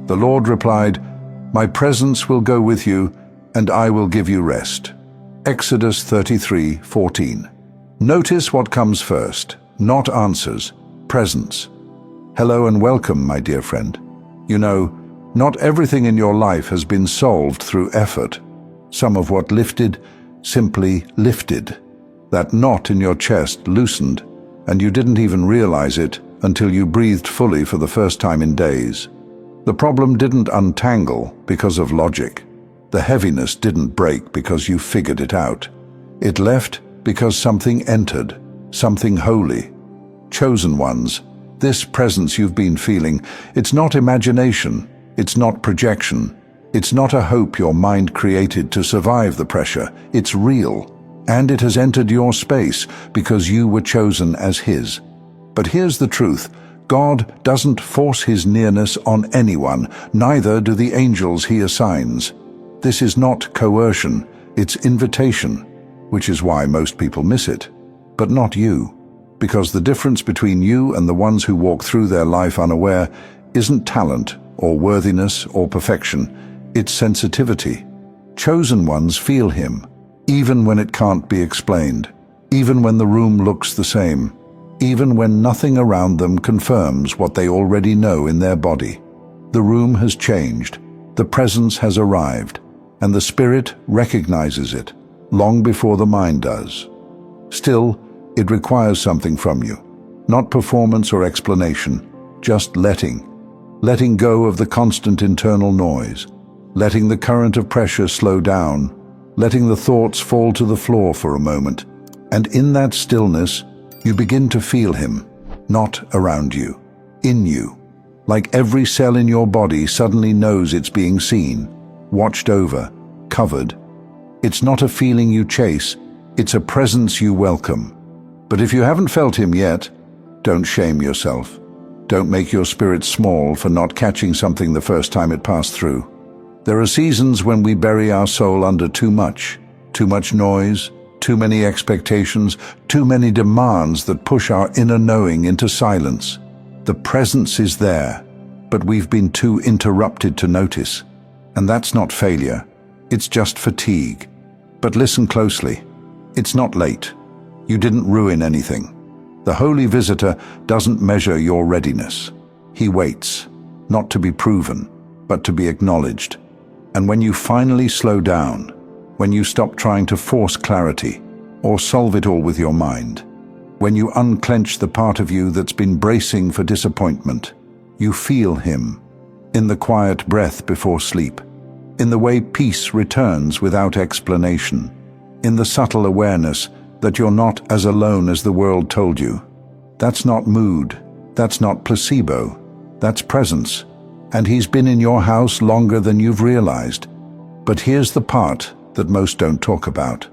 The Lord replied, "My presence will go with you, and I will give you rest." Exodus 33:14. Notice what comes first, not answers, presence. Hello and welcome, my dear friend. You know, not everything in your life has been solved through effort. Some of what lifted simply lifted. That knot in your chest loosened, and you didn't even realize it until you breathed fully for the first time in days. The problem didn't untangle because of logic. The heaviness didn't break because you figured it out. It left because something entered, something holy. Chosen ones, this presence you've been feeling, it's not imagination, it's not projection, it's not a hope your mind created to survive the pressure. It's real, and it has entered your space because you were chosen as His. But here's the truth. God doesn't force His nearness on anyone, neither do the angels He assigns. This is not coercion, it's invitation, which is why most people miss it. But not you, because the difference between you and the ones who walk through their life unaware isn't talent or worthiness or perfection, it's sensitivity. Chosen ones feel Him, even when it can't be explained, even when the room looks the same, even when nothing around them confirms what they already know in their body. The room has changed, the presence has arrived, and the Spirit recognizes it long before the mind does. Still, it requires something from you, not performance or explanation, just letting go of the constant internal noise, letting the current of pressure slow down, letting the thoughts fall to the floor for a moment, and in that stillness, you begin to feel Him, not around you, in you, like every cell in your body suddenly knows it's being seen, watched over, covered. It's not a feeling you chase, it's a presence you welcome. But if you haven't felt Him yet, don't shame yourself. Don't make your spirit small for not catching something the first time it passed through. There are seasons when we bury our soul under too much noise, too many expectations, too many demands that push our inner knowing into silence. The presence is there, but we've been too interrupted to notice. And that's not failure, it's just fatigue. But listen closely. It's not late. You didn't ruin anything. The Holy Visitor doesn't measure your readiness. He waits, not to be proven, but to be acknowledged. And when you finally slow down, when you stop trying to force clarity or solve it all with your mind, when you unclench the part of you that's been bracing for disappointment, you feel Him in the quiet breath before sleep, in the way peace returns without explanation, in the subtle awareness that you're not as alone as the world told you. That's not mood, that's not placebo, that's presence, and He's been in your house longer than you've realized. But here's the part that most don't talk about.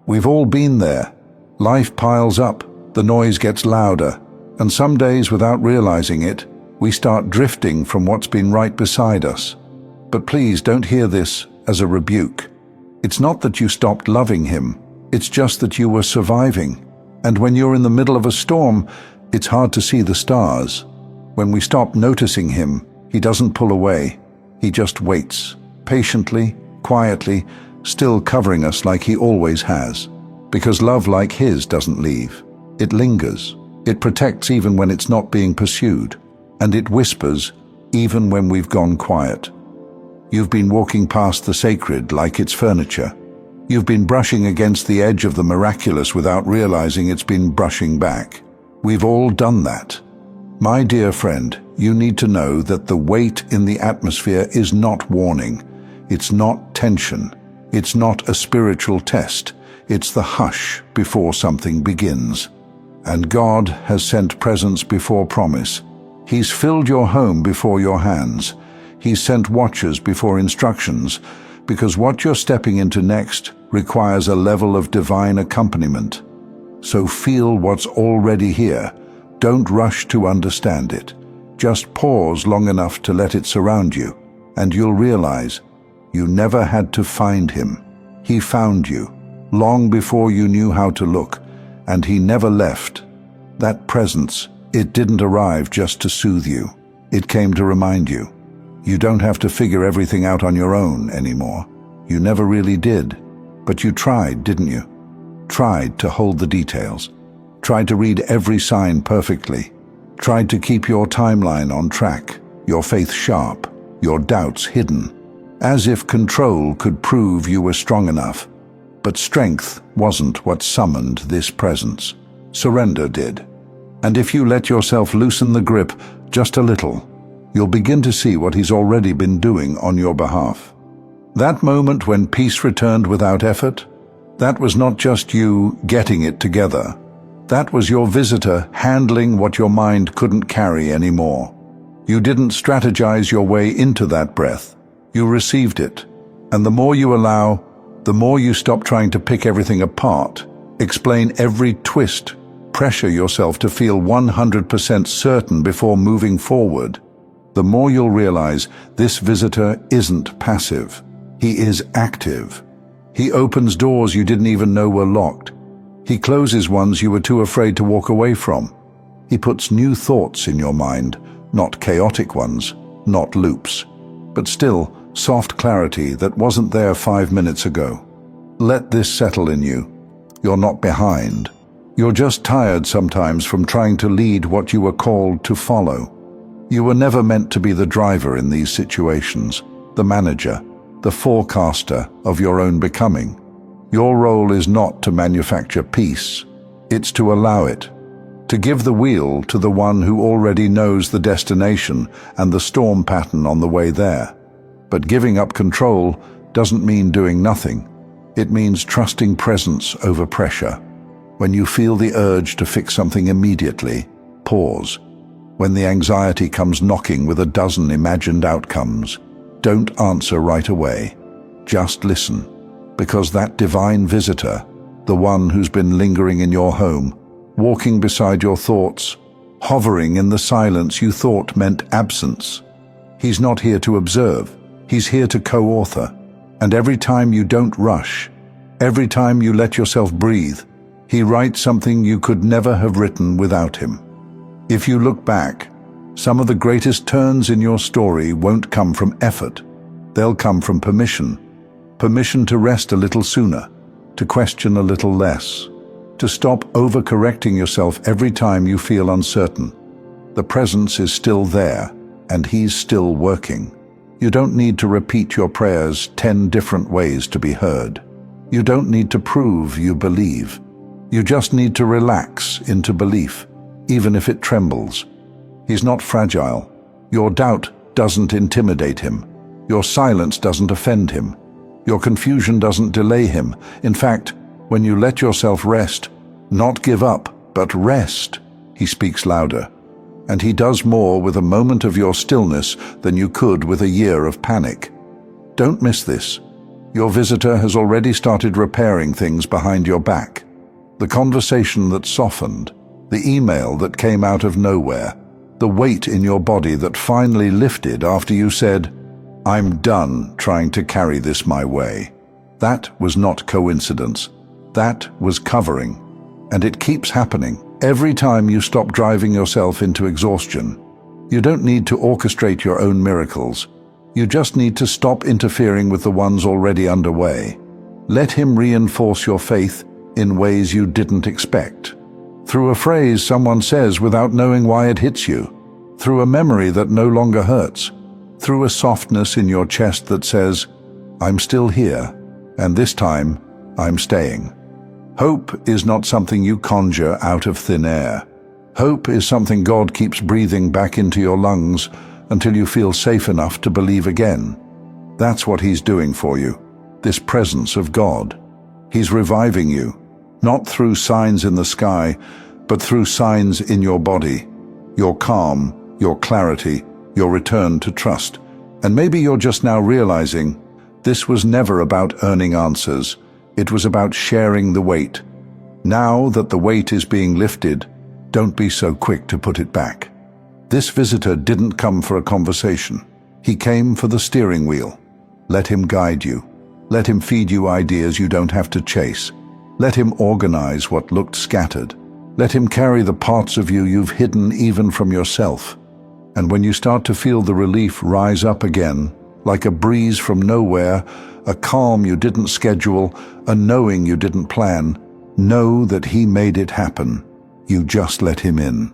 We've all been there. Life piles up, the noise gets louder, and some days without realizing it, we start drifting from what's been right beside us. But please don't hear this as a rebuke. It's not that you stopped loving Him, it's just that you were surviving. And when you're in the middle of a storm, it's hard to see the stars. When we stop noticing Him, He doesn't pull away. He just waits, patiently, quietly, still covering us like He always has. Because love like His doesn't leave. It lingers. It protects even when it's not being pursued. And it whispers even when we've gone quiet. You've been walking past the sacred like it's furniture. You've been brushing against the edge of the miraculous without realizing it's been brushing back. We've all done that. My dear friend, you need to know that the weight in the atmosphere is not warning. It's not tension. It's not a spiritual test. It's the hush before something begins. And God has sent presence before promise. He's filled your home before your hands. He's sent watchers before instructions, because what you're stepping into next requires a level of divine accompaniment. So feel what's already here. Don't rush to understand it. Just pause long enough to let it surround you, and you'll realize you never had to find Him. He found you, long before you knew how to look, and He never left. That presence, it didn't arrive just to soothe you. It came to remind you. You don't have to figure everything out on your own anymore. You never really did. But you tried, didn't you? Tried to hold the details. Tried to read every sign perfectly. Tried to keep your timeline on track, your faith sharp, your doubts hidden, as if control could prove you were strong enough. But strength wasn't what summoned this presence. Surrender did. And if you let yourself loosen the grip just a little, you'll begin to see what he's already been doing on your behalf. That moment when peace returned without effort, that was not just you getting it together. That was your visitor handling what your mind couldn't carry anymore. You didn't strategize your way into that breath. You received it. And the more you allow, the more you stop trying to pick everything apart, explain every twist, pressure yourself to feel 100% certain before moving forward, the more you'll realize this visitor isn't passive. He is active. He opens doors you didn't even know were locked. He closes ones you were too afraid to walk away from. He puts new thoughts in your mind, not chaotic ones, not loops, but still soft clarity that wasn't there 5 minutes ago. Let this settle in you. You're not behind. You're just tired sometimes from trying to lead what you were called to follow. You were never meant to be the driver in these situations, the manager, the forecaster of your own becoming. Your role is not to manufacture peace. It's to allow it, to give the wheel to the one who already knows the destination and the storm pattern on the way there. But giving up control doesn't mean doing nothing. It means trusting presence over pressure. When you feel the urge to fix something immediately, pause. When the anxiety comes knocking with a dozen imagined outcomes, don't answer right away. Just listen, because that divine visitor, the one who's been lingering in your home, walking beside your thoughts, hovering in the silence you thought meant absence, he's not here to observe, he's here to co-author. And every time you don't rush, every time you let yourself breathe, he writes something you could never have written without him. If you look back, some of the greatest turns in your story won't come from effort. They'll come from permission. Permission to rest a little sooner, to question a little less, to stop overcorrecting yourself every time you feel uncertain. The presence is still there, and he's still working. You don't need to repeat your prayers 10 different ways to be heard. You don't need to prove you believe. You just need to relax into belief, even if it trembles. He's not fragile. Your doubt doesn't intimidate him. Your silence doesn't offend him. Your confusion doesn't delay him. In fact, when you let yourself rest, not give up, but rest, he speaks louder. And he does more with a moment of your stillness than you could with a year of panic. Don't miss this. Your visitor has already started repairing things behind your back. The conversation that softened, the email that came out of nowhere, the weight in your body that finally lifted after you said, "I'm done trying to carry this my way." That was not coincidence. That was covering. And it keeps happening every time you stop driving yourself into exhaustion. You don't need to orchestrate your own miracles. You just need to stop interfering with the ones already underway. Let him reinforce your faith in ways you didn't expect. Through a phrase someone says without knowing why it hits you. Through a memory that no longer hurts. Through a softness in your chest that says, "I'm still here, and this time, I'm staying." Hope is not something you conjure out of thin air. Hope is something God keeps breathing back into your lungs until you feel safe enough to believe again. That's what he's doing for you, this presence of God. He's reviving you, not through signs in the sky, but through signs in your body, your calm, your clarity, your return to trust. And maybe you're just now realizing this was never about earning answers. It was about sharing the weight. Now that the weight is being lifted, don't be so quick to put it back. This visitor didn't come for a conversation. He came for the steering wheel. Let him guide you. Let him feed you ideas you don't have to chase. Let him organize what looked scattered. Let him carry the parts of you you've hidden even from yourself. And when you start to feel the relief rise up again, like a breeze from nowhere, a calm you didn't schedule, a knowing you didn't plan, know that He made it happen. You just let Him in.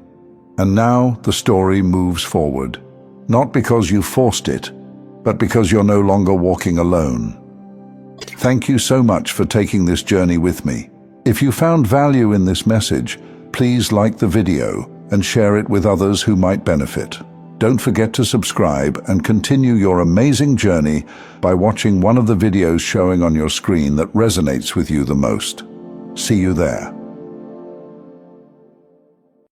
And now the story moves forward. Not because you forced it, but because you're no longer walking alone. Thank you so much for taking this journey with me. If you found value in this message, please like the video and share it with others who might benefit. Don't forget to subscribe and continue your amazing journey by watching one of the videos showing on your screen that resonates with you the most. See you there.